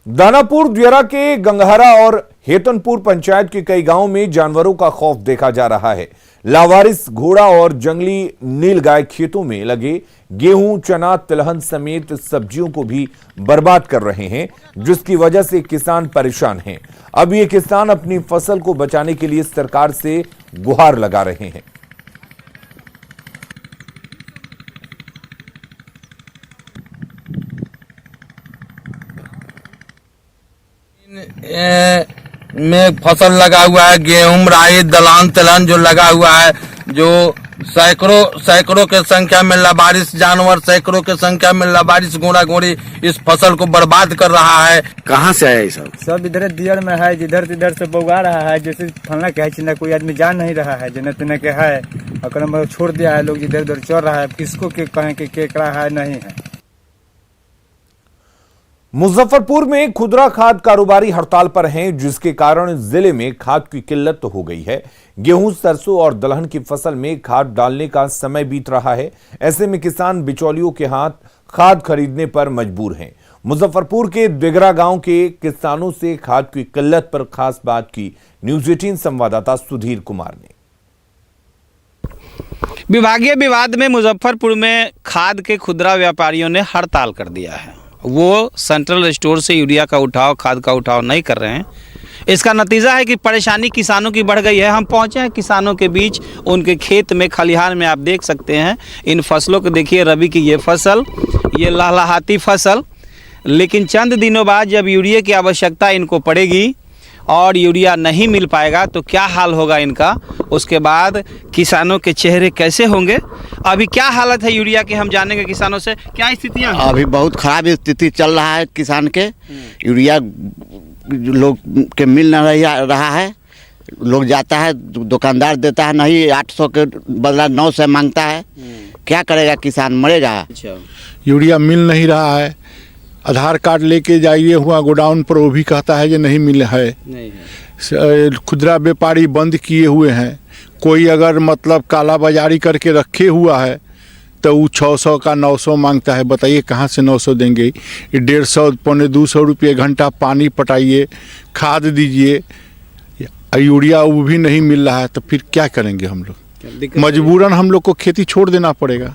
दानापुर दियारा के गंगहरा और हेतनपुर पंचायत के कई गांवों में जानवरों का खौफ देखा जा रहा है। लावारिस घोड़ा और जंगली नीलगाय खेतों में लगे गेहूं, चना, तिलहन समेत सब्जियों को भी बर्बाद कर रहे हैं, जिसकी वजह से किसान परेशान हैं। अब ये किसान अपनी फसल को बचाने के लिए सरकार से गुहार लगा रहे हैं। में फसल लगा हुआ है, गेहूं, राई, दलहन, तिलहन जो लगा हुआ है, जो सैकड़ों के संख्या में लावारिस जानवर, सैकड़ों के संख्या में लावारिस घोड़ा घोड़ी इस फसल को बर्बाद कर रहा है। कहाँ से आया ये सब इधर दियर में है, जिधर तिधर से बौगा रहा है। जैसे फलना के है, कोई आदमी जान नहीं रहा है, जने तने के है अकरम छोड़ दिया है, लोग इधर उधर चल रहा है। किसको के कहें कि केकड़ा है नहीं है। मुजफ्फरपुर में खुदरा खाद कारोबारी हड़ताल पर हैं, जिसके कारण जिले में खाद की किल्लत हो गई है। गेहूं, सरसों और दलहन की फसल में खाद डालने का समय बीत रहा है। ऐसे में किसान बिचौलियों के हाथ खाद खरीदने पर मजबूर हैं। मुजफ्फरपुर के दिगरा गांव के किसानों से खाद की किल्लत पर खास बात की न्यूज़ 18 संवाददाता सुधीर कुमार ने। विभागीय विवाद में मुजफ्फरपुर में खाद के खुदरा व्यापारियों ने हड़ताल कर दिया है। वो सेंट्रल स्टोर से यूरिया का उठाव, खाद का उठाव नहीं कर रहे हैं। इसका नतीजा है कि परेशानी किसानों की बढ़ गई है। हम पहुंचे हैं किसानों के बीच, उनके खेत में, खलिहान में। आप देख सकते हैं इन फसलों को, देखिए रबी की ये फसल, ये लहलहाती फसल। लेकिन चंद दिनों बाद जब यूरिया की आवश्यकता इनको पड़ेगी और यूरिया नहीं मिल पाएगा तो क्या हाल होगा इनका, उसके बाद किसानों के चेहरे कैसे होंगे। अभी क्या हालत है यूरिया की, हम जानेंगे किसानों से। क्या स्थितियाँ हैं? अभी बहुत खराब स्थिति चल रहा है किसान के। यूरिया लोग के मिल नहीं रहा है। लोग जाता है, दुकानदार देता है नहीं, 800 के बदला 900 मांगता है। क्या करेगा किसान, मरेगा। यूरिया मिल नहीं रहा है। आधार कार्ड लेके जाइए हुआ गोडाउन पर, वो भी कहता है कि नहीं मिल है। खुदरा व्यापारी बंद किए हुए हैं। कोई अगर मतलब काला बाजारी करके रखे हुआ है तो वो 600 का 900 मांगता है। बताइए कहाँ से 900 देंगे। ये 150 पौने 200 रुपये घंटा पानी पटाइए, खाद दीजिए, यूरिया वो भी नहीं मिल रहा है। तो फिर क्या करेंगे हम लोग? मजबूरन हम लोग को खेती छोड़ देना पड़ेगा।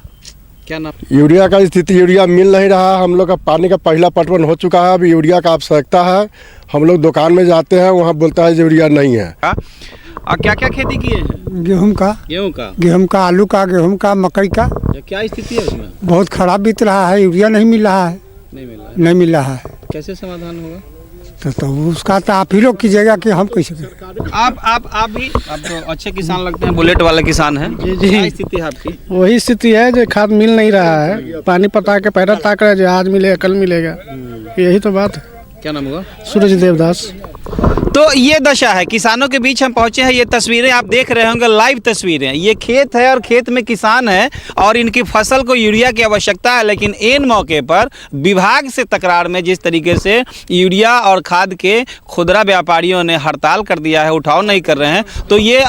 क्या नाम? यूरिया का स्थिति, यूरिया मिल नहीं रहा। हम लोग का पानी का पहला पटवन हो चुका है, अभी यूरिया का आवश्यकता है। हम लोग दुकान में जाते हैं, वहाँ बोलता है यूरिया नहीं है। और क्या क्या खेती किए हैं? गेहूं का, आलू का, गेहूं का, मकई का। क्या स्थिति है उसमें? बहुत खराब बीत रहा है। यूरिया नहीं मिल रहा है। नहीं मिल रहा है। कैसे समाधान होगा? तो उसका तो आप ही लोग कीजिएगा कि हम कैसे करें। आप भी, आप तो अच्छे किसान लगते हैं, बुलेट वाले किसान हैं। क्या स्थिति है आपकी? वही स्थिति है जो खाद मिल नहीं रहा है। पानी पटा के पैरा ताक रहे, जो आज मिलेगा कल मिलेगा। यही तो बात है। क्या नाम हुआ? सूरज देवदास। तो ये दशा है किसानों के बीच। हम पहुंचे हैं, ये तस्वीरें आप देख रहे होंगे, लाइव तस्वीरें। ये खेत है और खेत में किसान है और इनकी फसल को यूरिया की आवश्यकता है, लेकिन इन मौके पर विभाग से तकरार में जिस तरीके से यूरिया और खाद के खुदरा व्यापारियों ने हड़ताल कर दिया है, उठाव नहीं कर रहे हैं, तो ये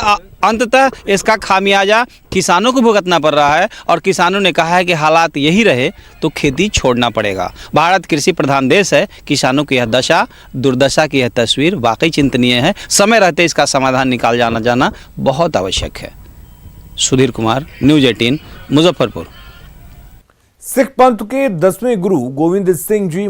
अंततः इसका खामियाजा किसानों को भुगतना पड़ रहा है। और किसानों ने कहा है कि हालात यही रहे तो खेती छोड़ना पड़ेगा। भारत कृषि प्रधान देश है। किसानों की यह दशा, दुर्दशा की यह तस्वीर वाकई चिंतनीय है। समय रहते इसका समाधान निकाल जाना बहुत आवश्यक है। सुधीर कुमार, न्यूज़ 18, मुजफ्फरपुर। सिख पंथ के 10वें गुरु गोविंद सिंह जी